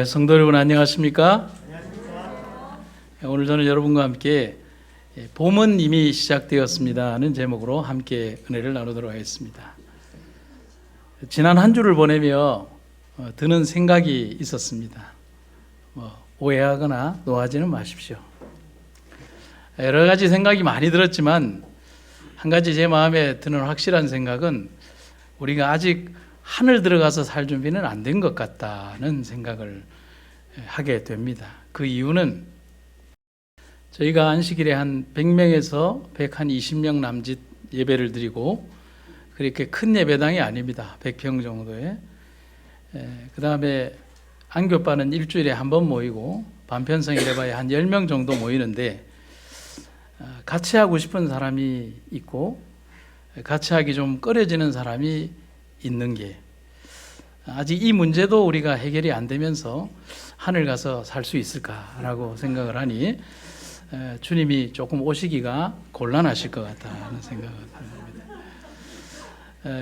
성도 여러분 안녕하십니까? 오늘 저는 여러분과 함께 봄은 이미 시작되었습니다 하는 제목으로 함께 은혜를 나누도록 하겠습니다. 지난 한 주를 보내며 드는 생각이 있었습니다. 오해하거나 노하지는 마십시오. 여러 가지 생각이 많이 들었지만 한 가지 제 마음에 드는 확실한 생각은 우리가 아직 하늘 들어가서 살 준비는 안 된 것 같다는 생각을 하게 됩니다. 그 이유는 저희가 안식일에 한 100명에서 120명 남짓 예배를 드리고 그렇게 큰 예배당이 아닙니다. 100평 정도에. 그 다음에 안교빠는 일주일에 한 번 모이고 반편성 이래봐야 한 10명 정도 모이는데 같이 하고 싶은 사람이 있고 같이 하기 좀 꺼려지는 사람이 있는 게 아직 이 문제도 우리가 해결이 안 되면서 하늘 가서 살 수 있을까라고 생각을 하니 주님이 조금 오시기가 곤란하실 것 같다는 생각을 합니다.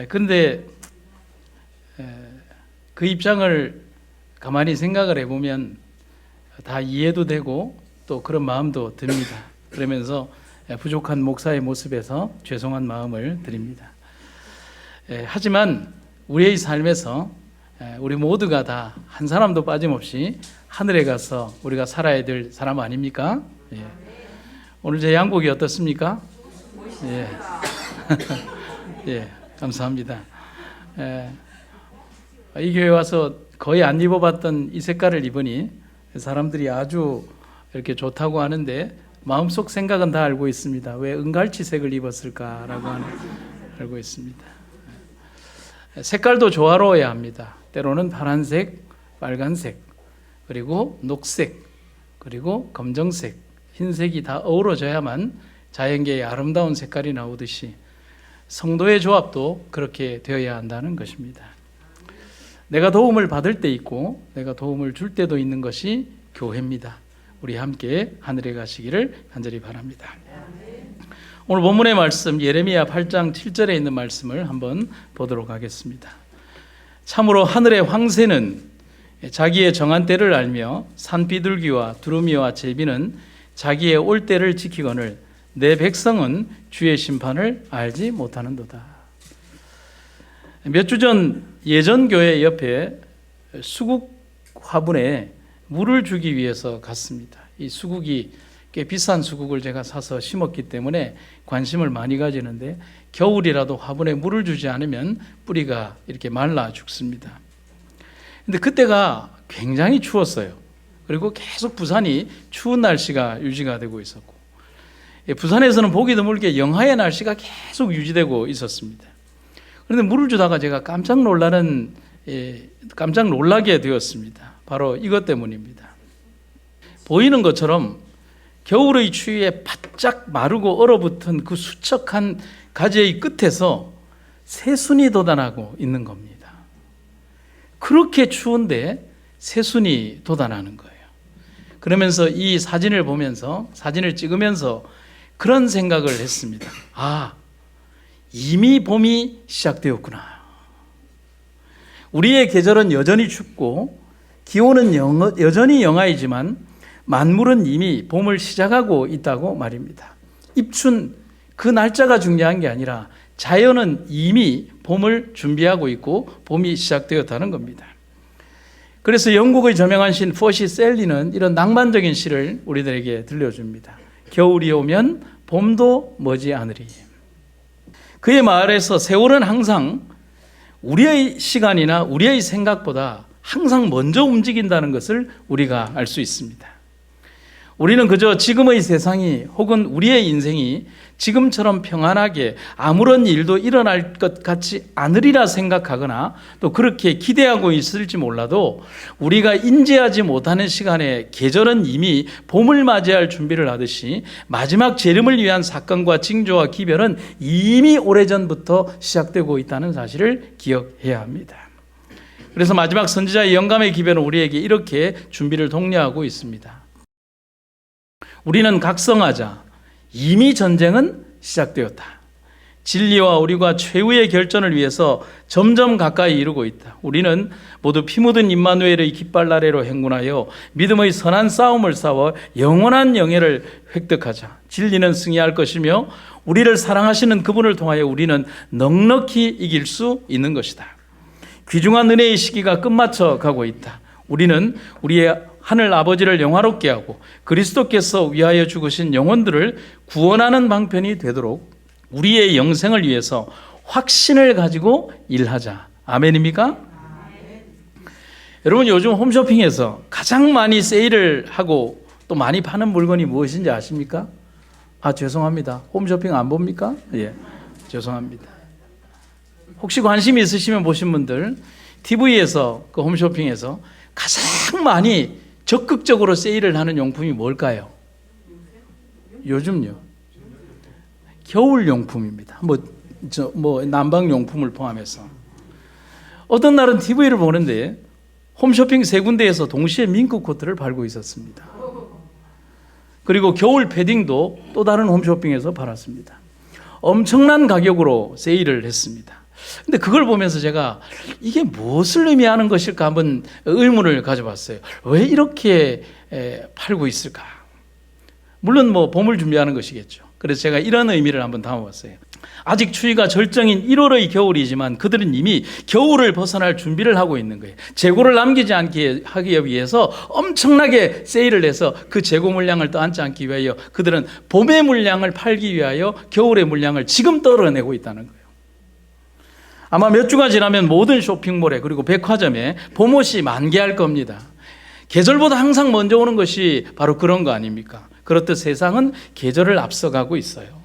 그런데 그 입장을 가만히 생각을 해보면 다 이해도 되고 또 그런 마음도 듭니다. 그러면서 부족한 목사의 모습에서 죄송한 마음을 드립니다. 하지만 우리의 삶에서 우리 모두가 다 한 사람도 빠짐없이 하늘에 가서 우리가 살아야 될 사람 아닙니까? 예. 오늘 제 양복이 어떻습니까? 예. 예, 감사합니다. 이 교회 와서 거의 안 입어봤던 이 색깔을 입으니 사람들이 아주 이렇게 좋다고 하는데 마음속 생각은 다 알고 있습니다. 왜 은갈치색을 입었을까라고 알고 있습니다. 색깔도 조화로워야 합니다. 때로는 파란색, 빨간색, 그리고 녹색, 그리고 검정색, 흰색이 다 어우러져야만 자연계의 아름다운 색깔이 나오듯이 성도의 조합도 그렇게 되어야 한다는 것입니다. 내가 도움을 받을 때 있고 내가 도움을 줄 때도 있는 것이 교회입니다. 우리 함께 하늘에 가시기를 간절히 바랍니다. 오늘 본문의 말씀 예레미야 8장 7절에 있는 말씀을 한번 보도록 하겠습니다. 참으로 하늘의 황새는 자기의 정한 때를 알며 산비둘기와 두루미와 제비는 자기의 올 때를 지키거늘 내 백성은 주의 심판을 알지 못하는도다. 몇 주 전 예전 교회 옆에 수국 화분에 물을 주기 위해서 갔습니다. 이 수국이 꽤 비싼 수국을 제가 사서 심었기 때문에 관심을 많이 가지는데 겨울이라도 화분에 물을 주지 않으면 뿌리가 이렇게 말라 죽습니다. 근데 그때가 굉장히 추웠어요. 그리고 계속 부산이 추운 날씨가 유지가 되고 있었고 부산에서는 보기 드물게 영하의 날씨가 계속 유지되고 있었습니다. 그런데 물을 주다가 제가 깜짝 놀라게 되었습니다. 바로 이것 때문입니다. 보이는 것처럼 겨울의 추위에 바짝 마르고 얼어붙은 그 수척한 가지의 끝에서 새순이 돋아나고 있는 겁니다. 그렇게 추운데 새순이 돋아나는 거예요. 그러면서 이 사진을 보면서 사진을 찍으면서 그런 생각을 했습니다. 아, 이미 봄이 시작되었구나. 우리의 계절은 여전히 춥고 기온은 여전히 영하이지만 만물은 이미 봄을 시작하고 있다고 말입니다. 입춘 그 날짜가 중요한 게 아니라 자연은 이미 봄을 준비하고 있고 봄이 시작되었다는 겁니다. 그래서 영국의 저명한 시인 퍼시 셀리는 이런 낭만적인 시를 우리들에게 들려줍니다. 겨울이 오면 봄도 머지않으리. 그의 말에서 세월은 항상 우리의 시간이나 우리의 생각보다 항상 먼저 움직인다는 것을 우리가 알 수 있습니다. 우리는 그저 지금의 세상이 혹은 우리의 인생이 지금처럼 평안하게 아무런 일도 일어날 것 같지 않으리라 생각하거나 또 그렇게 기대하고 있을지 몰라도 우리가 인지하지 못하는 시간에 계절은 이미 봄을 맞이할 준비를 하듯이 마지막 재림을 위한 사건과 징조와 기별은 이미 오래전부터 시작되고 있다는 사실을 기억해야 합니다. 그래서 마지막 선지자의 영감의 기별은 우리에게 이렇게 준비를 독려하고 있습니다. 우리는 각성하자. 이미 전쟁은 시작되었다. 진리와 오류가 최후의 결전을 위해서 점점 가까이 이르고 있다. 우리는 모두 피 묻은 임마누엘의 깃발 아래로 행군하여 믿음의 선한 싸움을 싸워 영원한 영예를 획득하자. 진리는 승리할 것이며 우리를 사랑하시는 그분을 통하여 우리는 넉넉히 이길 수 있는 것이다. 귀중한 은혜의 시기가 끝마쳐 가고 있다. 우리는 우리의 하늘 아버지를 영화롭게 하고 그리스도께서 위하여 죽으신 영혼들을 구원하는 방편이 되도록 우리의 영생을 위해서 확신을 가지고 일하자. 아멘입니까? 아멘. 여러분, 요즘 홈쇼핑에서 가장 많이 세일을 하고 또 많이 파는 물건이 무엇인지 아십니까? 죄송합니다. 홈쇼핑 안 봅니까? 예, 죄송합니다. 혹시 관심 있으시면 보신 분들, TV에서 그 홈쇼핑에서 가장 많이 적극적으로 세일을 하는 용품이 뭘까요? 요즘요. 겨울 용품입니다. 난방 용품을 포함해서. 어떤 날은 TV를 보는데 홈쇼핑 세 군데에서 동시에 밍크 코트를 팔고 있었습니다. 그리고 겨울 패딩도 또 다른 홈쇼핑에서 팔았습니다. 엄청난 가격으로 세일을 했습니다. 근데 그걸 보면서 제가 이게 무엇을 의미하는 것일까 한번 의문을 가져봤어요. 왜 이렇게 팔고 있을까? 물론 봄을 준비하는 것이겠죠. 그래서 제가 이런 의미를 한번 담아봤어요. 아직 추위가 절정인 1월의 겨울이지만 그들은 이미 겨울을 벗어날 준비를 하고 있는 거예요. 재고를 남기지 않게 하기 위해서 엄청나게 세일을 해서 그 재고 물량을 떠안지 않기 위하여 그들은 봄의 물량을 팔기 위하여 겨울의 물량을 지금 떨어내고 있다는 거예요. 아마 몇 주가 지나면 모든 쇼핑몰에 그리고 백화점에 봄옷이 만개할 겁니다. 계절보다 항상 먼저 오는 것이 바로 그런 거 아닙니까? 그렇듯 세상은 계절을 앞서가고 있어요.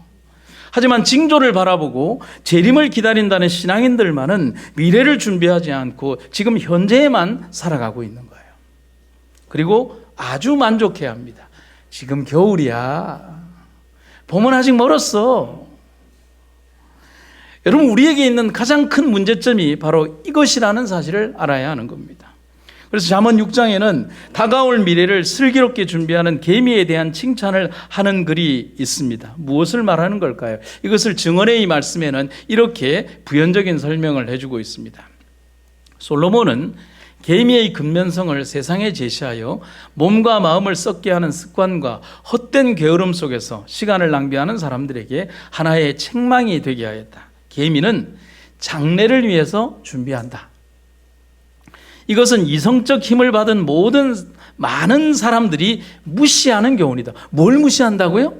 하지만 징조를 바라보고 재림을 기다린다는 신앙인들만은 미래를 준비하지 않고 지금 현재에만 살아가고 있는 거예요. 그리고 아주 만족해야 합니다. 지금 겨울이야. 봄은 아직 멀었어. 여러분, 우리에게 있는 가장 큰 문제점이 바로 이것이라는 사실을 알아야 하는 겁니다. 그래서 잠언 6장에는 다가올 미래를 슬기롭게 준비하는 계미에 대한 칭찬을 하는 글이 있습니다. 무엇을 말하는 걸까요? 이것을 증언의 이 말씀에는 이렇게 부연적인 설명을 해주고 있습니다. 솔로몬은 계미의 근면성을 세상에 제시하여 몸과 마음을 썩게 하는 습관과 헛된 게으름 속에서 시간을 낭비하는 사람들에게 하나의 책망이 되게 하였다. 계미는 장래를 위해서 준비한다. 이것은 이성적 힘을 받은 많은 사람들이 무시하는 교훈이다. 뭘 무시한다고요?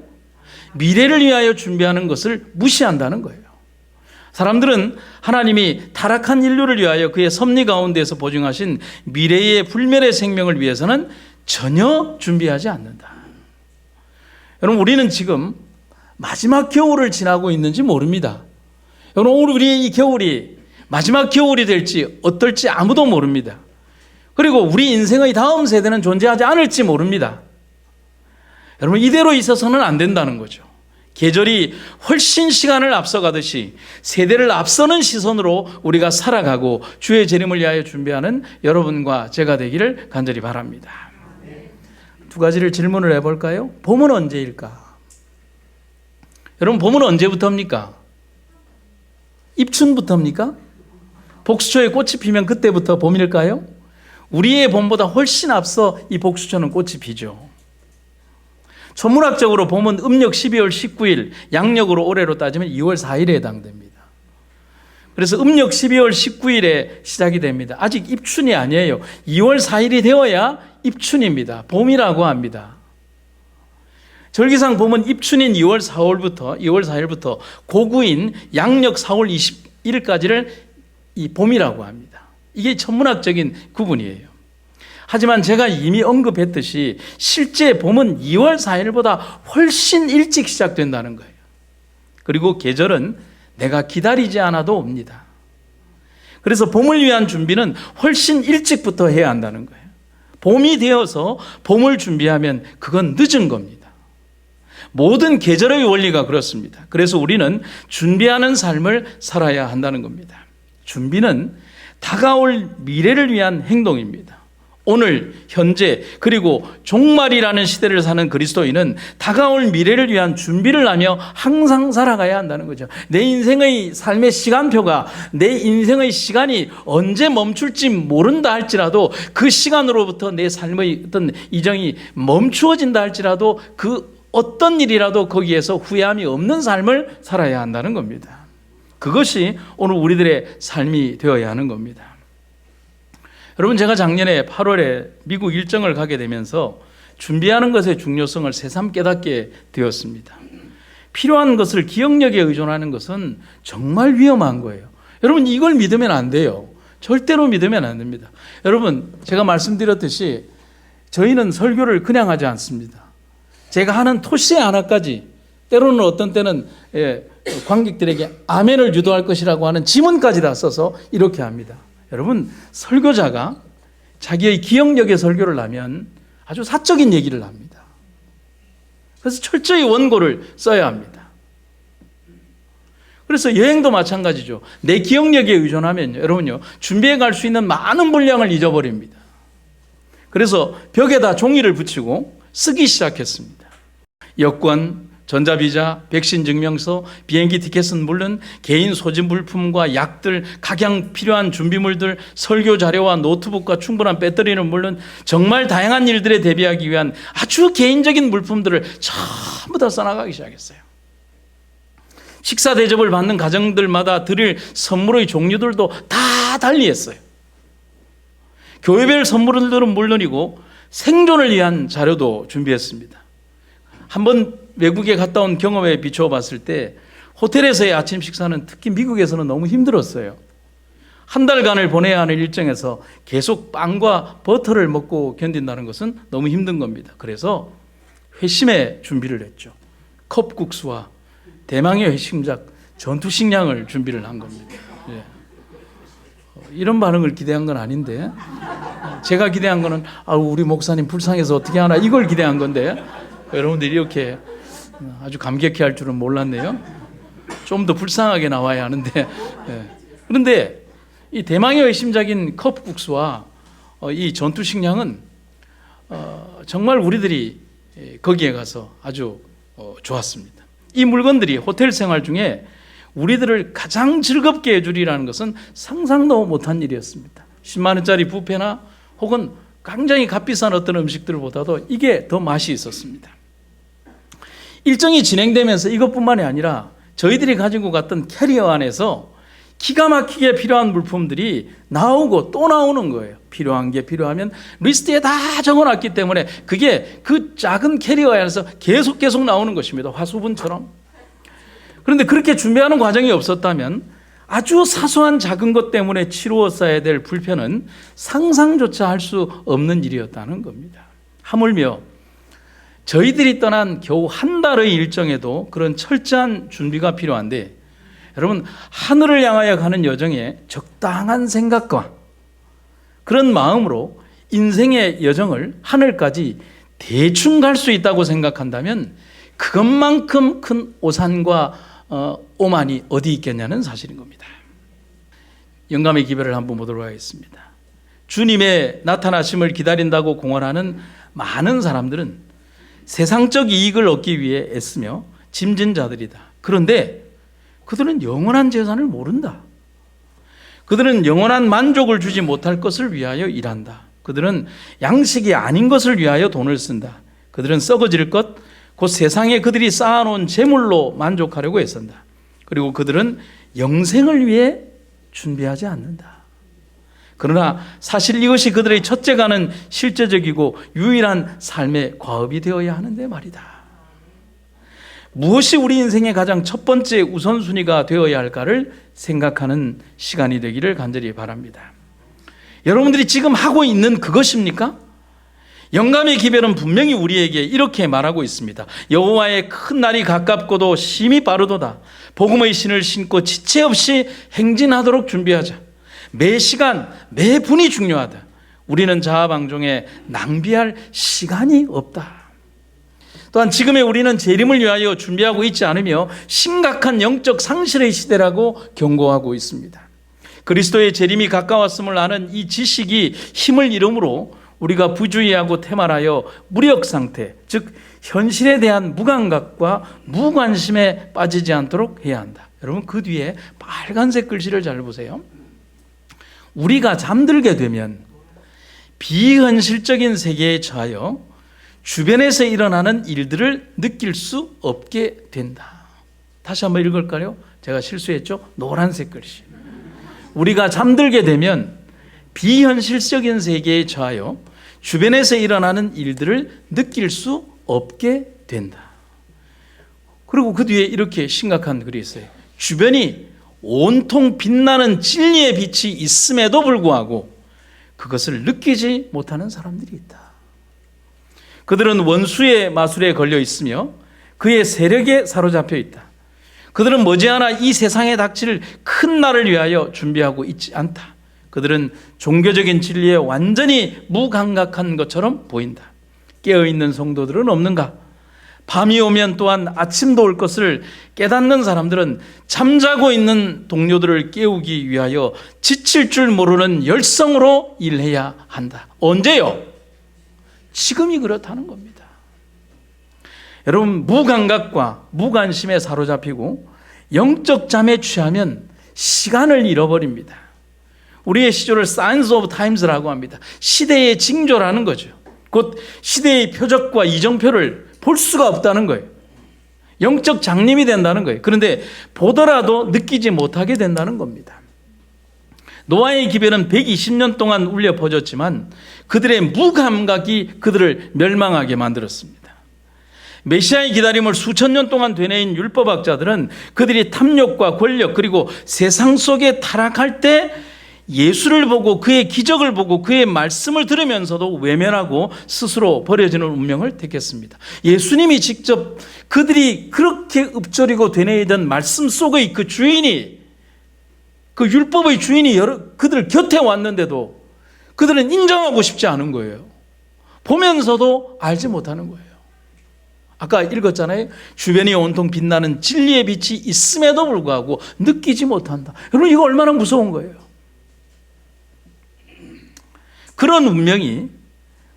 미래를 위하여 준비하는 것을 무시한다는 거예요. 사람들은 하나님이 타락한 인류를 위하여 그의 섭리 가운데서 보증하신 미래의 불멸의 생명을 위해서는 전혀 준비하지 않는다. 여러분, 우리는 지금 마지막 겨울을 지나고 있는지 모릅니다. 여러분, 오늘 우리의 이 겨울이 마지막 겨울이 될지 어떨지 아무도 모릅니다. 그리고 우리 인생의 다음 세대는 존재하지 않을지 모릅니다. 여러분, 이대로 있어서는 안 된다는 거죠. 계절이 훨씬 시간을 앞서가듯이 세대를 앞서는 시선으로 우리가 살아가고 주의 재림을 위하여 준비하는 여러분과 제가 되기를 간절히 바랍니다. 두 가지를 질문을 해볼까요? 봄은 언제일까? 여러분, 봄은 언제부터입니까? 입춘부터입니까? 복수초에 꽃이 피면 그때부터 봄일까요? 우리의 봄보다 훨씬 앞서 이 복수초는 꽃이 피죠. 천문학적으로 봄은 음력 12월 19일, 양력으로 올해로 따지면 2월 4일에 해당됩니다. 그래서 음력 12월 19일에 시작이 됩니다. 아직 입춘이 아니에요. 2월 4일이 되어야 입춘입니다. 봄이라고 합니다. 절기상 봄은 입춘인 2월 4일부터 고구인 양력 4월 21일까지를 이 봄이라고 합니다. 이게 천문학적인 구분이에요. 하지만 제가 이미 언급했듯이 실제 봄은 2월 4일보다 훨씬 일찍 시작된다는 거예요. 그리고 계절은 내가 기다리지 않아도 옵니다. 그래서 봄을 위한 준비는 훨씬 일찍부터 해야 한다는 거예요. 봄이 되어서 봄을 준비하면 그건 늦은 겁니다. 모든 계절의 원리가 그렇습니다. 그래서 우리는 준비하는 삶을 살아야 한다는 겁니다. 준비는 다가올 미래를 위한 행동입니다. 오늘, 현재, 그리고 종말이라는 시대를 사는 그리스도인은 다가올 미래를 위한 준비를 하며 항상 살아가야 한다는 거죠. 내 인생의 삶의 시간표가, 내 인생의 시간이 언제 멈출지 모른다 할지라도 그 시간으로부터 내 삶의 어떤 이정이 멈추어진다 할지라도 그 어떤 일이라도 거기에서 후회함이 없는 삶을 살아야 한다는 겁니다. 그것이 오늘 우리들의 삶이 되어야 하는 겁니다. 여러분, 제가 작년에 8월에 미국 일정을 가게 되면서 준비하는 것의 중요성을 새삼 깨닫게 되었습니다. 필요한 것을 기억력에 의존하는 것은 정말 위험한 거예요. 여러분, 이걸 믿으면 안 돼요. 절대로 믿으면 안 됩니다. 여러분, 제가 말씀드렸듯이 저희는 설교를 그냥 하지 않습니다. 제가 하는 토시 하나까지, 때로는 어떤 때는 관객들에게 아멘을 유도할 것이라고 하는 지문까지 다 써서 이렇게 합니다. 여러분, 설교자가 자기의 기억력의 설교를 하면 아주 사적인 얘기를 합니다. 그래서 철저히 원고를 써야 합니다. 그래서 여행도 마찬가지죠. 내 기억력에 의존하면 여러분요, 준비해 갈 수 있는 많은 분량을 잊어버립니다. 그래서 벽에다 종이를 붙이고 쓰기 시작했습니다. 여권, 전자비자, 백신 증명서, 비행기 티켓은 물론 개인 소진 물품과 약들, 각양 필요한 준비물들, 설교 자료와 노트북과 충분한 배터리는 물론 정말 다양한 일들에 대비하기 위한 아주 개인적인 물품들을 전부 다 써나가기 시작했어요. 식사 대접을 받는 가정들마다 드릴 선물의 종류들도 다 달리했어요. 교회별 선물들은 물론이고 생존을 위한 자료도 준비했습니다. 한번 외국에 갔다 온 경험에 비추어 봤을 때 호텔에서의 아침 식사는 특히 미국에서는 너무 힘들었어요. 한 달간을 보내야 하는 일정에서 계속 빵과 버터를 먹고 견딘다는 것은 너무 힘든 겁니다. 그래서 회심의 준비를 했죠. 컵국수와 대망의 회심작 전투식량을 준비를 한 겁니다. 예. 이런 반응을 기대한 건 아닌데, 제가 기대한 거는 우리 목사님 불쌍해서 어떻게 하나 이걸 기대한 건데, 여러분들이 이렇게 아주 감격해 할 줄은 몰랐네요. 좀 더 불쌍하게 나와야 하는데. 예. 그런데 이 대망의 회심작인 컵국수와 이 전투식량은 정말 우리들이 거기에 가서 아주 좋았습니다. 이 물건들이 호텔 생활 중에 우리들을 가장 즐겁게 해주리라는 것은 상상도 못한 일이었습니다. 10만 원짜리 뷔페나 혹은 굉장히 값비싼 어떤 음식들보다도 이게 더 맛이 있었습니다. 일정이 진행되면서 이것뿐만이 아니라 저희들이 가지고 갔던 캐리어 안에서 기가 막히게 필요한 물품들이 나오고 또 나오는 거예요. 필요한 게 필요하면 리스트에 다 적어놨기 때문에 그게 그 작은 캐리어 안에서 계속 나오는 것입니다. 화수분처럼. 그런데 그렇게 준비하는 과정이 없었다면 아주 사소한 작은 것 때문에 치루었어야 될 불편은 상상조차 할 수 없는 일이었다는 겁니다. 하물며 저희들이 떠난 겨우 한 달의 일정에도 그런 철저한 준비가 필요한데, 여러분, 하늘을 향하여 가는 여정에 적당한 생각과 그런 마음으로 인생의 여정을 하늘까지 대충 갈 수 있다고 생각한다면 그것만큼 큰 오산과 오만이 어디 있겠냐는 사실인 겁니다. 영감의 기별을 한번 보도록 하겠습니다. 주님의 나타나심을 기다린다고 공언하는 많은 사람들은 세상적 이익을 얻기 위해 애쓰며 짐진 자들이다. 그런데 그들은 영원한 재산을 모른다. 그들은 영원한 만족을 주지 못할 것을 위하여 일한다. 그들은 양식이 아닌 것을 위하여 돈을 쓴다. 그들은 썩어질 것, 곧 세상에 그들이 쌓아놓은 재물로 만족하려고 애쓴다. 그리고 그들은 영생을 위해 준비하지 않는다. 그러나 사실 이것이 그들의 첫째가는 실제적이고 유일한 삶의 과업이 되어야 하는데 말이다. 무엇이 우리 인생의 가장 첫 번째 우선순위가 되어야 할까를 생각하는 시간이 되기를 간절히 바랍니다. 여러분들이 지금 하고 있는 그것입니까? 영감의 기별은 분명히 우리에게 이렇게 말하고 있습니다. 여호와의 큰 날이 가깝고도 심히 빠르도다. 복음의 신을 신고 지체 없이 행진하도록 준비하자. 매 시간, 매 분이 중요하다. 우리는 자아방종에 낭비할 시간이 없다. 또한 지금의 우리는 재림을 위하여 준비하고 있지 않으며 심각한 영적 상실의 시대라고 경고하고 있습니다. 그리스도의 재림이 가까웠음을 아는 이 지식이 힘을 잃음으로 우리가 부주의하고 태말하여 무력 상태, 즉 현실에 대한 무감각과 무관심에 빠지지 않도록 해야 한다. 여러분 그 뒤에 빨간색 글씨를 잘 보세요. 우리가 잠들게 되면 비현실적인 세계에 처하여 주변에서 일어나는 일들을 느낄 수 없게 된다. 다시 한번 읽을까요? 제가 실수했죠? 노란색 글씨. 우리가 잠들게 되면 비현실적인 세계에 처하여 주변에서 일어나는 일들을 느낄 수 없게 된다. 그리고 그 뒤에 이렇게 심각한 글이 있어요. 주변이 온통 빛나는 진리의 빛이 있음에도 불구하고 그것을 느끼지 못하는 사람들이 있다. 그들은 원수의 마술에 걸려 있으며 그의 세력에 사로잡혀 있다. 그들은 머지않아 이 세상에 닥칠 큰 날을 위하여 준비하고 있지 않다. 그들은 종교적인 진리에 완전히 무감각한 것처럼 보인다. 깨어있는 성도들은 없는가? 밤이 오면 또한 아침도 올 것을 깨닫는 사람들은 잠자고 있는 동료들을 깨우기 위하여 지칠 줄 모르는 열성으로 일해야 한다. 언제요? 지금이 그렇다는 겁니다. 여러분 무감각과 무관심에 사로잡히고 영적 잠에 취하면 시간을 잃어버립니다. 우리의 시조를 Signs of Times라고 합니다. 시대의 징조라는 거죠. 곧 시대의 표적과 이정표를 볼 수가 없다는 거예요. 영적 장님이 된다는 거예요. 그런데 보더라도 느끼지 못하게 된다는 겁니다. 노아의 기별은 120년 동안 울려 퍼졌지만 그들의 무감각이 그들을 멸망하게 만들었습니다. 메시아의 기다림을 수천 년 동안 되뇌인 율법학자들은 그들이 탐욕과 권력 그리고 세상 속에 타락할 때 예수를 보고 그의 기적을 보고 그의 말씀을 들으면서도 외면하고 스스로 버려지는 운명을 택했습니다. 예수님이 직접 그들이 그렇게 읊조리고 되뇌이던 말씀 속의 그 주인이, 그 율법의 주인이 그들 곁에 왔는데도 그들은 인정하고 싶지 않은 거예요. 보면서도 알지 못하는 거예요. 아까 읽었잖아요. 주변이 온통 빛나는 진리의 빛이 있음에도 불구하고 느끼지 못한다. 여러분 이거 얼마나 무서운 거예요. 그런 운명이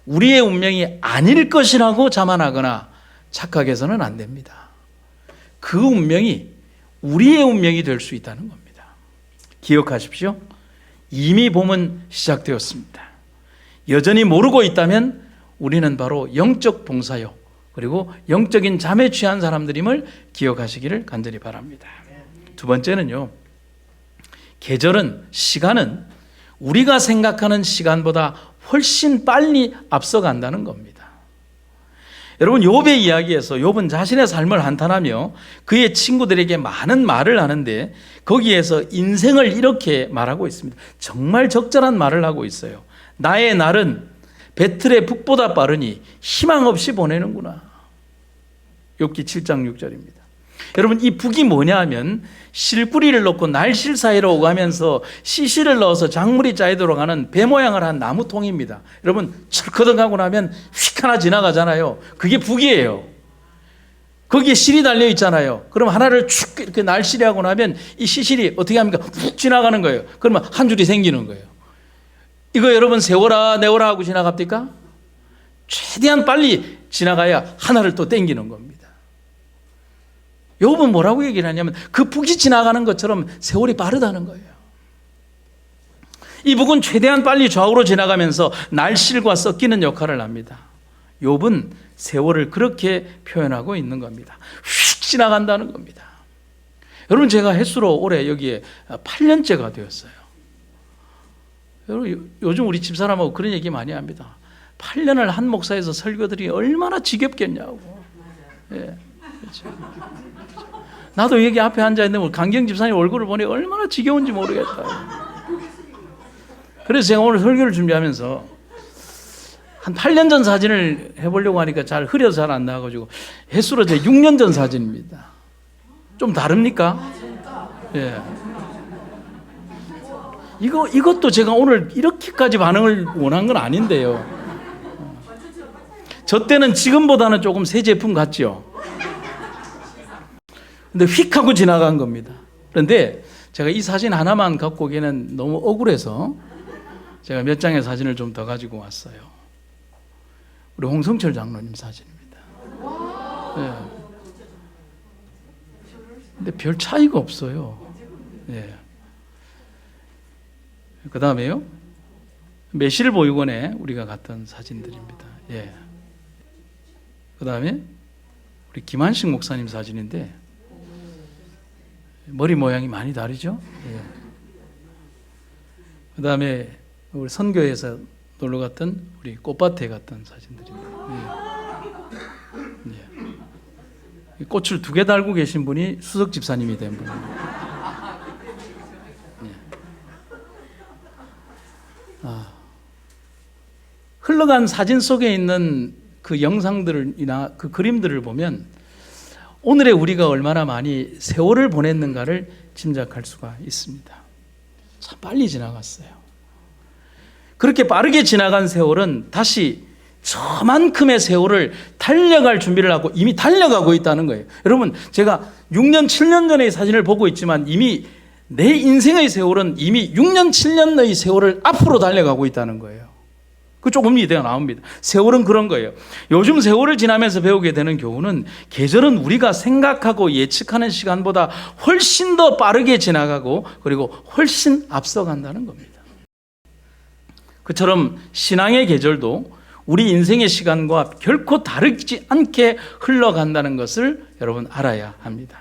우리의 운명이 아닐 것이라고 자만하거나 착각해서는 안 됩니다. 그 운명이 우리의 운명이 될 수 있다는 겁니다. 기억하십시오. 이미 봄은 시작되었습니다. 여전히 모르고 있다면 우리는 바로 영적 봉사요 그리고 영적인 잠에 취한 사람들임을 기억하시기를 간절히 바랍니다. 두 번째는요. 계절은, 시간은 우리가 생각하는 시간보다 훨씬 빨리 앞서간다는 겁니다. 여러분 욥의 이야기에서 욥은 자신의 삶을 한탄하며 그의 친구들에게 많은 말을 하는데 거기에서 인생을 이렇게 말하고 있습니다. 정말 적절한 말을 하고 있어요. 나의 날은 배틀의 북보다 빠르니 희망 없이 보내는구나. 욥기 7장 6절입니다. 여러분 이 북이 뭐냐 하면 실뿌리를 넣고 날실 사이로 오가면서 시시를 넣어서 작물이 짜이도록 하는 배 모양을 한 나무통입니다. 여러분 철커덕하고 나면 휙 하나 지나가잖아요. 그게 북이에요. 거기에 실이 달려 있잖아요. 그럼 하나를 축 이렇게 날실이 하고 나면 이 시실이 어떻게 합니까? 훅 지나가는 거예요. 그러면 한 줄이 생기는 거예요. 이거 여러분 세워라 내워라 하고 지나갑니까? 최대한 빨리 지나가야 하나를 또 땡기는 겁니다. 욥은 뭐라고 얘기를 하냐면 그 북이 지나가는 것처럼 세월이 빠르다는 거예요. 이 북은 최대한 빨리 좌우로 지나가면서 날실과 섞이는 역할을 합니다. 욥은 세월을 그렇게 표현하고 있는 겁니다. 휙 지나간다는 겁니다. 여러분 제가 햇수로 올해 여기에 8년째가 되었어요. 여러분 요즘 우리 집사람하고 그런 얘기 많이 합니다. 8년을 한 목사에서 설교들이 얼마나 지겹겠냐고. 예, 그렇죠. 나도 여기 앞에 앉아있는데 강경 집사님 얼굴을 보니 얼마나 지겨운지 모르겠다. 그래서 제가 오늘 설교를 준비하면서 한 8년 전 사진을 해보려고 하니까 잘 흐려서 잘 안 나와가지고 햇수로 제 6년 전 사진입니다. 좀 다릅니까? 예. 이것도 제가 오늘 이렇게까지 반응을 원한 건 아닌데요. 저 때는 지금보다는 조금 새 제품 같죠? 근데 휙 하고 지나간 겁니다. 그런데 제가 이 사진 하나만 갖고 오기에는 너무 억울해서 제가 몇 장의 사진을 좀 더 가지고 왔어요. 우리 홍성철 장로님 사진입니다. 예. 근데 별 차이가 없어요. 예. 그 다음에요. 매실보육원에 우리가 갔던 사진들입니다. 예. 그 다음에 우리 김한식 목사님 사진인데 머리 모양이 많이 다르죠? 예. 그 다음에 우리 선교에서 놀러 갔던 우리 꽃밭에 갔던 사진들입니다. 예. 예. 꽃을 2개 달고 계신 분이 수석 집사님이 된 분입니다. 예. 흘러간 사진 속에 있는 그 영상들이나 그 그림들을 보면 오늘의 우리가 얼마나 많이 세월을 보냈는가를 짐작할 수가 있습니다. 참 빨리 지나갔어요. 그렇게 빠르게 지나간 세월은 다시 저만큼의 세월을 달려갈 준비를 하고 이미 달려가고 있다는 거예요. 여러분, 제가 6년, 7년 전의 사진을 보고 있지만 이미 내 인생의 세월은 이미 6년, 7년의 세월을 앞으로 달려가고 있다는 거예요. 그 조금 이대가 나옵니다. 세월은 그런 거예요. 요즘 세월을 지나면서 배우게 되는 교훈은 계절은 우리가 생각하고 예측하는 시간보다 훨씬 더 빠르게 지나가고 그리고 훨씬 앞서간다는 겁니다. 그처럼 신앙의 계절도 우리 인생의 시간과 결코 다르지 않게 흘러간다는 것을 여러분 알아야 합니다.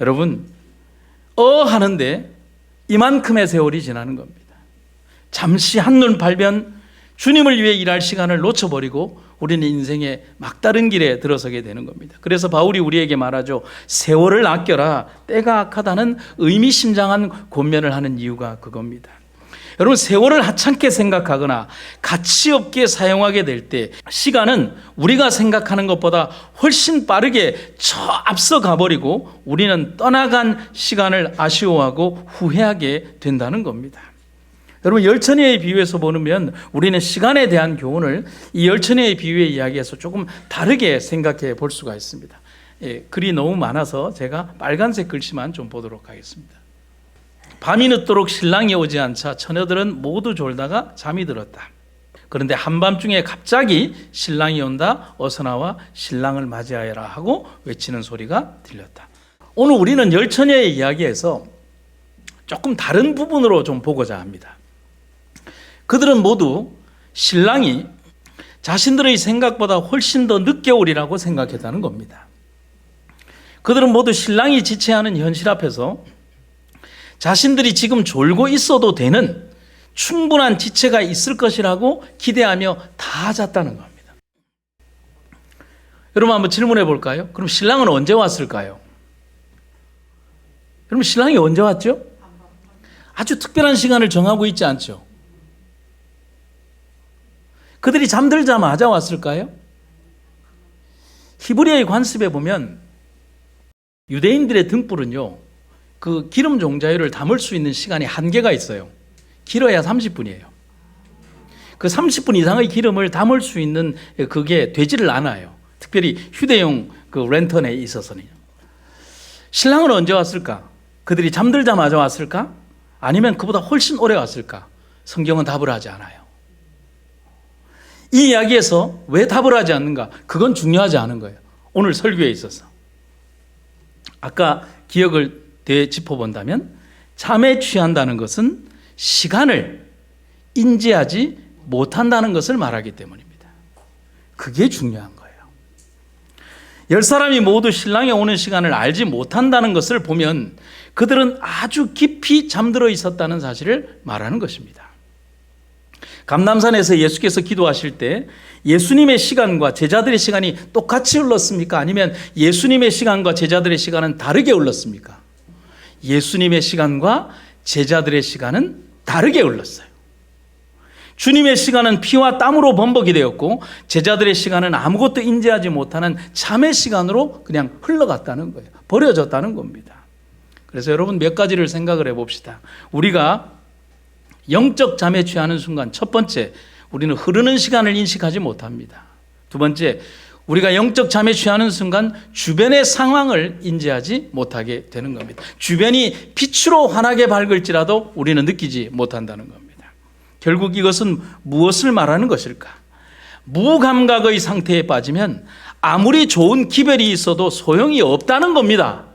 여러분, 하는데 이만큼의 세월이 지나는 겁니다. 잠시 한눈 팔면 주님을 위해 일할 시간을 놓쳐버리고 우리는 인생의 막다른 길에 들어서게 되는 겁니다. 그래서 바울이 우리에게 말하죠. 세월을 아껴라. 때가 악하다는 의미심장한 권면을 하는 이유가 그겁니다. 여러분, 세월을 하찮게 생각하거나 가치 없게 사용하게 될 때 시간은 우리가 생각하는 것보다 훨씬 빠르게 저 앞서 가버리고 우리는 떠나간 시간을 아쉬워하고 후회하게 된다는 겁니다. 여러분, 열천이의 비유에서 보면 우리는 시간에 대한 교훈을 이 열천이의 비유의 이야기에서 조금 다르게 생각해 볼 수가 있습니다. 예, 글이 너무 많아서 제가 빨간색 글씨만 좀 보도록 하겠습니다. 밤이 늦도록 신랑이 오지 않자 처녀들은 모두 졸다가 잠이 들었다. 그런데 한밤중에 갑자기 신랑이 온다. 어서 나와 신랑을 맞이하여라 하고 외치는 소리가 들렸다. 오늘 우리는 열처녀의 이야기에서 조금 다른 부분으로 좀 보고자 합니다. 그들은 모두 신랑이 자신들의 생각보다 훨씬 더 늦게 오리라고 생각했다는 겁니다. 그들은 모두 신랑이 지체하는 현실 앞에서 자신들이 지금 졸고 있어도 되는 충분한 지체가 있을 것이라고 기대하며 다 잤다는 겁니다. 여러분, 한번 질문해 볼까요? 그럼 신랑은 언제 왔을까요? 여러분, 신랑이 언제 왔죠? 아주 특별한 시간을 정하고 있지 않죠? 그들이 잠들자마자 왔을까요? 히브리어의 관습에 보면 유대인들의 등불은요, 그 기름 종자유를 담을 수 있는 시간이 한계가 있어요. 길어야 30분이에요. 그 30분 이상의 기름을 담을 수 있는 그게 되지를 않아요. 특별히 휴대용 그 랜턴에 있어서는. 신랑은 언제 왔을까? 그들이 잠들자마자 왔을까? 아니면 그보다 훨씬 오래 왔을까? 성경은 답을 하지 않아요. 이 이야기에서 왜 답을 하지 않는가? 그건 중요하지 않은 거예요. 오늘 설교에 있어서. 아까 기억을 되짚어본다면 잠에 취한다는 것은 시간을 인지하지 못한다는 것을 말하기 때문입니다. 그게 중요한 거예요. 10사람이 모두 신랑이 오는 시간을 알지 못한다는 것을 보면 그들은 아주 깊이 잠들어 있었다는 사실을 말하는 것입니다. 감람산에서 예수께서 기도하실 때 예수님의 시간과 제자들의 시간이 똑같이 흘렀습니까? 아니면 예수님의 시간과 제자들의 시간은 다르게 흘렀습니까? 예수님의 시간과 제자들의 시간은 다르게 흘렀어요. 주님의 시간은 피와 땀으로 범벅이 되었고 제자들의 시간은 아무것도 인지하지 못하는 잠의 시간으로 그냥 흘러갔다는 거예요. 버려졌다는 겁니다. 그래서 여러분, 몇 가지를 생각을 해봅시다. 우리가 영적 잠에 취하는 순간, 첫 번째, 우리는 흐르는 시간을 인식하지 못합니다. 두 번째, 우리가 영적 잠에 취하는 순간 주변의 상황을 인지하지 못하게 되는 겁니다. 주변이 빛으로 환하게 밝을지라도 우리는 느끼지 못한다는 겁니다. 결국 이것은 무엇을 말하는 것일까? 무감각의 상태에 빠지면 아무리 좋은 기별이 있어도 소용이 없다는 겁니다.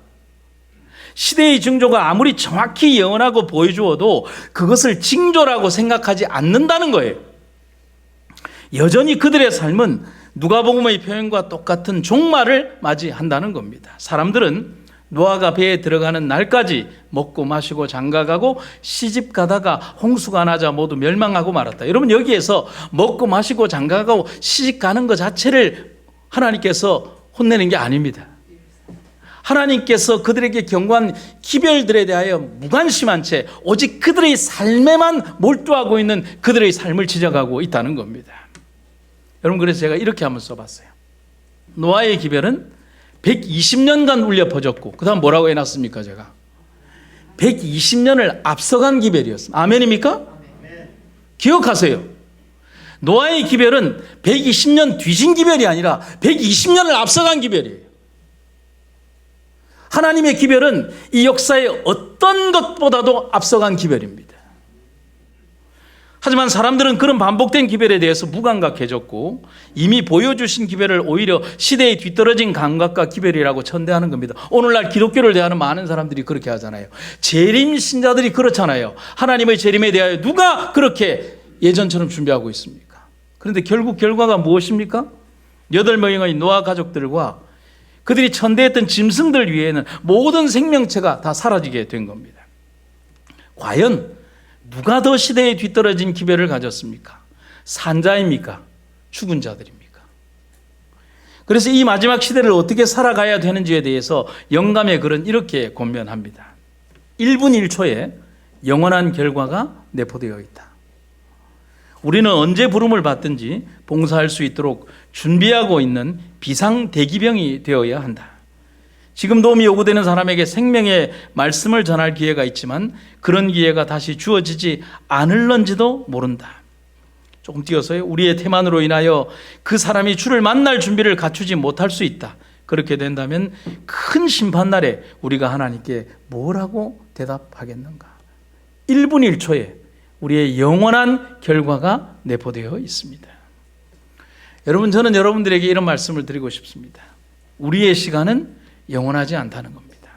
시대의 징조가 아무리 정확히 예언하고 보여주어도 그것을 징조라고 생각하지 않는다는 거예요. 여전히 그들의 삶은 누가복음의 표현과 똑같은 종말을 맞이한다는 겁니다. 사람들은 노아가 배에 들어가는 날까지 먹고 마시고 장가가고 시집 가다가 홍수가 나자 모두 멸망하고 말았다. 여러분, 여기에서 먹고 마시고 장가가고 시집 가는 것 자체를 하나님께서 혼내는 게 아닙니다. 하나님께서 그들에게 경고한 기별들에 대하여 무관심한 채 오직 그들의 삶에만 몰두하고 있는 그들의 삶을 지적하고 있다는 겁니다. 여러분, 그래서 제가 이렇게 한번 써봤어요. 노아의 기별은 120년간 울려 퍼졌고, 그 다음 뭐라고 해놨습니까? 제가 120년을 앞서간 기별이었습니다. 아멘입니까? 기억하세요. 노아의 기별은 120년 뒤진 기별이 아니라 120년을 앞서간 기별이에요. 하나님의 기별은 이 역사의 어떤 것보다도 앞서간 기별입니다. 하지만 사람들은 그런 반복된 기별에 대해서 무감각해졌고 이미 보여주신 기별을 오히려 시대에 뒤떨어진 감각과 기별이라고 천대하는 겁니다. 오늘날 기독교를 대하는 많은 사람들이 그렇게 하잖아요. 재림 신자들이 그렇잖아요. 하나님의 재림에 대하여 누가 그렇게 예전처럼 준비하고 있습니까? 그런데 결국 결과가 무엇입니까? 8명의 노아 가족들과 그들이 천대했던 짐승들 위에는 모든 생명체가 다 사라지게 된 겁니다. 과연 누가 더 시대에 뒤떨어진 기별을 가졌습니까? 산자입니까? 죽은 자들입니까? 그래서 이 마지막 시대를 어떻게 살아가야 되는지에 대해서 영감의 글은 이렇게 권면합니다. 1분 1초에 영원한 결과가 내포되어 있다. 우리는 언제 부름을 받든지 봉사할 수 있도록 준비하고 있는 비상대기병이 되어야 한다. 지금 도움이 요구되는 사람에게 생명의 말씀을 전할 기회가 있지만 그런 기회가 다시 주어지지 않을런지도 모른다. 조금 띄어서요. 우리의 태만으로 인하여 그 사람이 주를 만날 준비를 갖추지 못할 수 있다. 그렇게 된다면 큰 심판날에 우리가 하나님께 뭐라고 대답하겠는가? 1분 1초에 우리의 영원한 결과가 내포되어 있습니다. 여러분, 저는 여러분들에게 이런 말씀을 드리고 싶습니다. 우리의 시간은 영원하지 않다는 겁니다.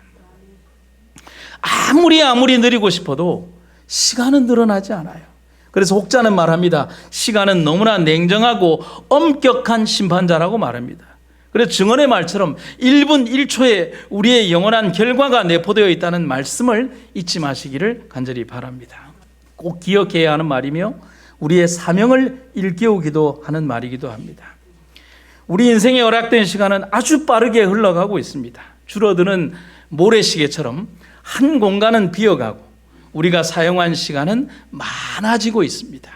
아무리 느리고 싶어도 시간은 늘어나지 않아요. 그래서 혹자는 말합니다. 시간은 너무나 냉정하고 엄격한 심판자라고 말합니다. 그래서 증언의 말처럼 1분 1초에 우리의 영원한 결과가 내포되어 있다는 말씀을 잊지 마시기를 간절히 바랍니다. 꼭 기억해야 하는 말이며 우리의 사명을 일깨우기도 하는 말이기도 합니다. 우리 인생에 허락된 시간은 아주 빠르게 흘러가고 있습니다. 줄어드는 모래시계처럼 한 공간은 비어가고 우리가 사용한 시간은 많아지고 있습니다.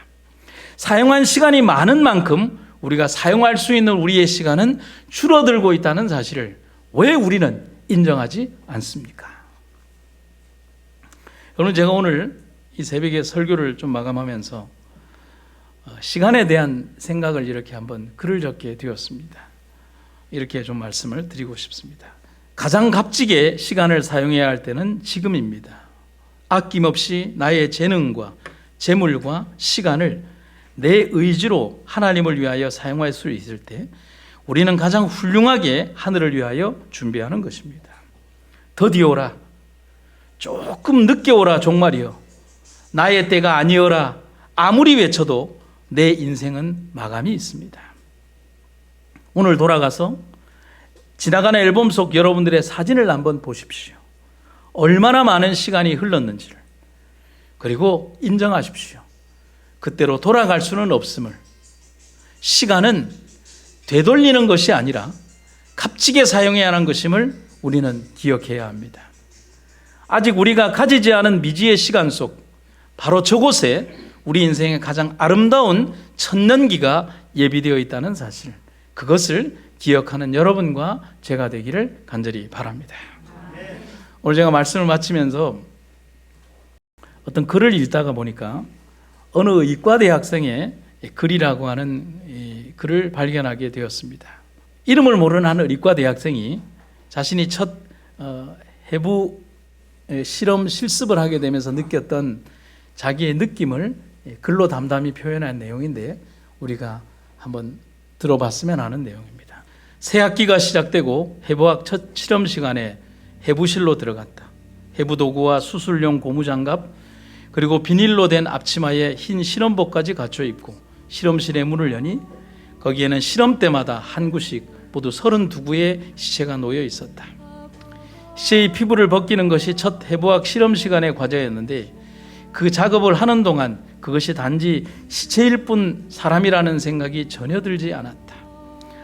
사용한 시간이 많은 만큼 우리가 사용할 수 있는 우리의 시간은 줄어들고 있다는 사실을 왜 우리는 인정하지 않습니까? 여러분, 제가 오늘 이 새벽에 설교를 좀 마감하면서 시간에 대한 생각을 이렇게 한번 글을 적게 되었습니다. 이렇게 좀 말씀을 드리고 싶습니다. 가장 값지게 시간을 사용해야 할 때는 지금입니다. 아낌없이 나의 재능과 재물과 시간을 내 의지로 하나님을 위하여 사용할 수 있을 때 우리는 가장 훌륭하게 하늘을 위하여 준비하는 것입니다. 더디 오라, 조금 늦게 오라 종말이여, 나의 때가 아니어라 아무리 외쳐도 내 인생은 마감이 있습니다. 오늘 돌아가서 지나가는 앨범 속 여러분들의 사진을 한번 보십시오. 얼마나 많은 시간이 흘렀는지를. 그리고 인정하십시오. 그때로 돌아갈 수는 없음을. 시간은 되돌리는 것이 아니라 값지게 사용해야 하는 것임을 우리는 기억해야 합니다. 아직 우리가 가지지 않은 미지의 시간 속 바로 저곳에 우리 인생의 가장 아름다운 천년기가 예비되어 있다는 사실, 그것을 기억하는 여러분과 제가 되기를 간절히 바랍니다. 오늘 제가 말씀을 마치면서 어떤 글을 읽다가 보니까 어느 의과대 학생의 글이라고 하는 이 글을 발견하게 되었습니다. 이름을 모르는 한 의과대 학생이 자신이 첫 해부 실험 실습을 하게 되면서 느꼈던 자기의 느낌을 글로 담담히 표현한 내용인데 우리가 한번 들어봤으면 하는 내용입니다. 새 학기가 시작되고 해부학 첫 실험 시간에 해부실로 들어갔다. 해부 도구와 수술용 고무장갑 그리고 비닐로 된 앞치마에 흰 실험복까지 갖춰 입고 실험실의 문을 여니 거기에는 실험 때마다 한 구씩 모두 32구의 시체가 놓여 있었다. 시체의 피부를 벗기는 것이 첫 해부학 실험 시간의 과제였는데 그 작업을 하는 동안 그것이 단지 시체일 뿐 사람이라는 생각이 전혀 들지 않았다.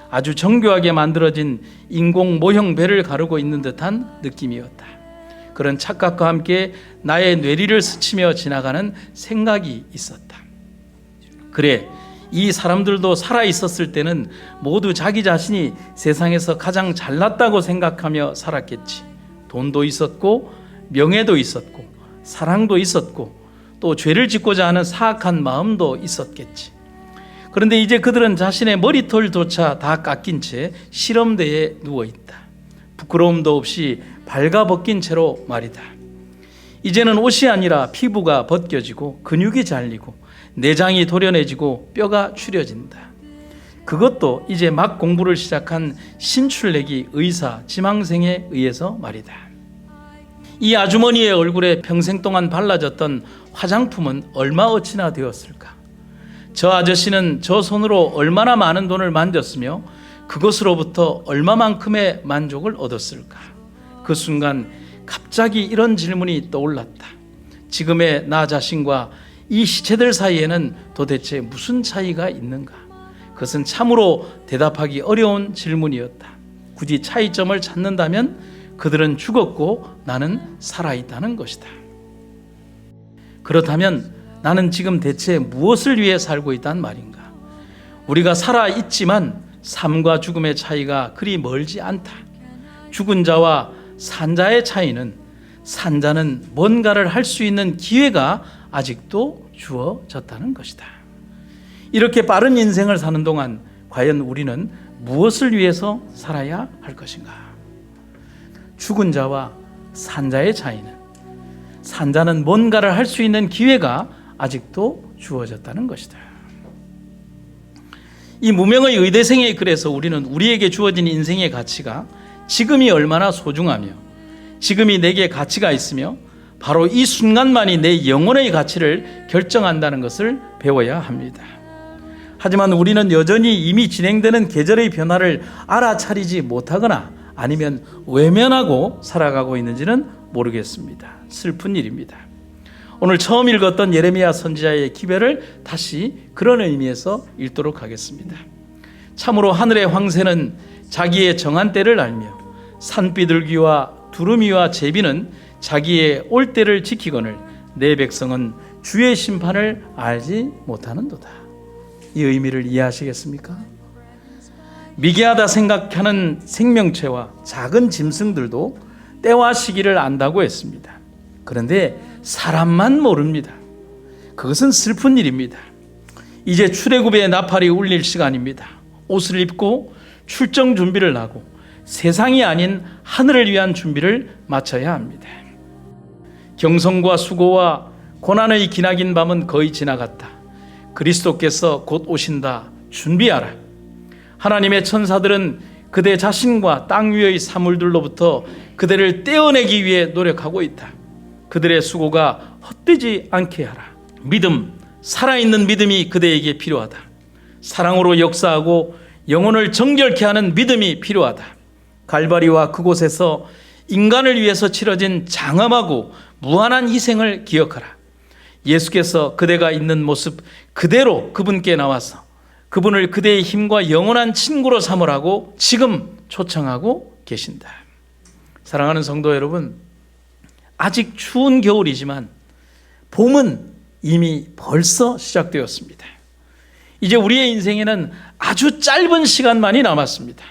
아주 정교하게 만들어진 인공 모형 배를 가르고 있는 듯한 느낌이었다. 그런 착각과 함께 나의 뇌리를 스치며 지나가는 생각이 있었다. 그래, 이 사람들도 살아있었을 때는 모두 자기 자신이 세상에서 가장 잘났다고 생각하며 살았겠지. 돈도 있었고 명예도 있었고 사랑도 있었고 또 죄를 짓고자 하는 사악한 마음도 있었겠지. 그런데 이제 그들은 자신의 머리털조차 다 깎인 채 실험대에 누워있다. 부끄러움도 없이 발가벗긴 채로 말이다. 이제는 옷이 아니라 피부가 벗겨지고 근육이 잘리고 내장이 도려내지고 뼈가 추려진다. 그것도 이제 막 공부를 시작한 신출내기 의사 지망생에 의해서 말이다. 이 아주머니의 얼굴에 평생 동안 발라졌던 화장품은 얼마어치나 되었을까? 저 아저씨는 저 손으로 얼마나 많은 돈을 만졌으며 그것으로부터 얼마만큼의 만족을 얻었을까? 그 순간 갑자기 이런 질문이 떠올랐다. 지금의 나 자신과 이 시체들 사이에는 도대체 무슨 차이가 있는가? 그것은 참으로 대답하기 어려운 질문이었다. 굳이 차이점을 찾는다면 그들은 죽었고 나는 살아있다는 것이다. 그렇다면 나는 지금 대체 무엇을 위해 살고 있단 말인가? 우리가 살아있지만 삶과 죽음의 차이가 그리 멀지 않다. 죽은 자와 산 자의 차이는 산 자는 뭔가를 할 수 있는 기회가 아직도 주어졌다는 것이다. 이렇게 빠른 인생을 사는 동안 과연 우리는 무엇을 위해서 살아야 할 것인가? 죽은 자와 산 자의 차이는 산 자는 뭔가를 할 수 있는 기회가 아직도 주어졌다는 것이다. 이 무명의 의대생의 글에서 우리는 우리에게 주어진 인생의 가치가 지금이 얼마나 소중하며 지금이 내게 가치가 있으며 바로 이 순간만이 내 영혼의 가치를 결정한다는 것을 배워야 합니다. 하지만 우리는 여전히 이미 진행되는 계절의 변화를 알아차리지 못하거나 아니면 외면하고 살아가고 있는지는 모르겠습니다. 슬픈 일입니다. 오늘 처음 읽었던 예레미야 선지자의 기별을 다시 그런 의미에서 읽도록 하겠습니다. 참으로 하늘의 황새는 자기의 정한 때를 알며 산비둘기와 두루미와 제비는 자기의 올 때를 지키거늘 내 백성은 주의 심판을 알지 못하는도다. 이 의미를 이해하시겠습니까? 미개하다 생각하는 생명체와 작은 짐승들도 때와 시기를 안다고 했습니다. 그런데 사람만 모릅니다. 그것은 슬픈 일입니다. 이제 출애굽의 나팔이 울릴 시간입니다. 옷을 입고 출정 준비를 하고 세상이 아닌 하늘을 위한 준비를 마쳐야 합니다. 경성과 수고와 고난의 기나긴 밤은 거의 지나갔다. 그리스도께서 곧 오신다. 준비하라. 하나님의 천사들은 그대 자신과 땅 위의 사물들로부터 그대를 떼어내기 위해 노력하고 있다. 그들의 수고가 헛되지 않게 하라. 믿음, 살아있는 믿음이 그대에게 필요하다. 사랑으로 역사하고 영혼을 정결케 하는 믿음이 필요하다. 갈바리와 그곳에서 인간을 위해서 치러진 장엄하고 무한한 희생을 기억하라. 예수께서 그대가 있는 모습 그대로 그분께 나와서 그분을 그대의 힘과 영원한 친구로 삼으라고 지금 초청하고 계신다. 사랑하는 성도 여러분, 아직 추운 겨울이지만 봄은 이미 벌써 시작되었습니다. 이제 우리의 인생에는 아주 짧은 시간만이 남았습니다.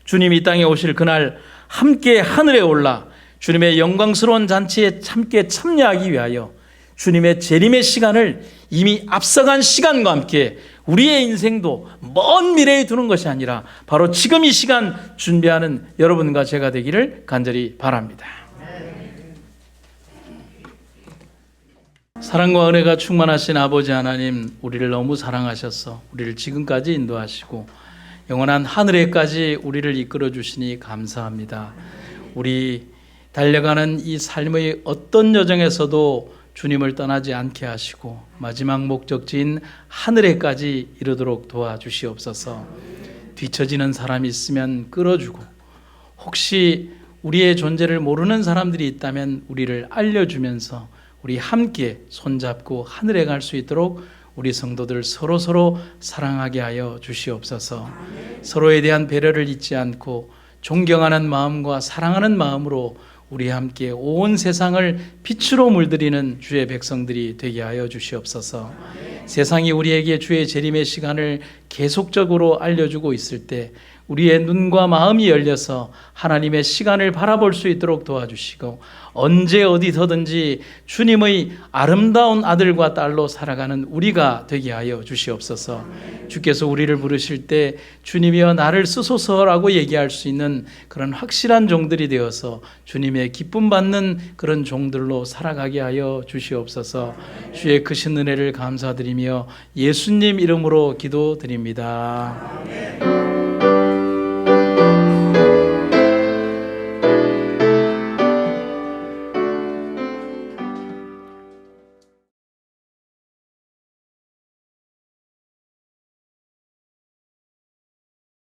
주님이 이 땅에 오실 그날 함께 하늘에 올라 주님의 영광스러운 잔치에 함께 참여하기 위하여 주님의 재림의 시간을 이미 앞서간 시간과 함께 우리의 인생도 먼 미래에 두는 것이 아니라 바로 지금 이 시간 준비하는 여러분과 제가 되기를 간절히 바랍니다. 사랑과 은혜가 충만하신 아버지 하나님, 우리를 너무 사랑하셔서 우리를 지금까지 인도하시고 영원한 하늘에까지 우리를 이끌어 주시니 감사합니다. 우리 달려가는 이 삶의 어떤 여정에서도 주님을 떠나지 않게 하시고 마지막 목적지인 하늘에까지 이르도록 도와주시옵소서. 뒤처지는 사람이 있으면 끌어주고, 혹시 우리의 존재를 모르는 사람들이 있다면 우리를 알려주면서 우리 함께 손잡고 하늘에 갈 수 있도록 우리 성도들 서로 사랑하게 하여 주시옵소서. 서로에 대한 배려를 잊지 않고 존경하는 마음과 사랑하는 마음으로 우리 함께 온 세상을 빛으로 물들이는 주의 백성들이 되게 하여 주시옵소서. 세상이 우리에게 주의 재림의 시간을 계속적으로 알려주고 있을 때 우리의 눈과 마음이 열려서 하나님의 시간을 바라볼 수 있도록 도와주시고, 언제 어디서든지 주님의 아름다운 아들과 딸로 살아가는 우리가 되게 하여 주시옵소서. 주께서 우리를 부르실 때 주님이여 나를 쓰소서라고 얘기할 수 있는 그런 확실한 종들이 되어서 주님의 기쁨 받는 그런 종들로 살아가게 하여 주시옵소서. 주의 크신 은혜를 감사드리며 예수님 이름으로 기도드립니다.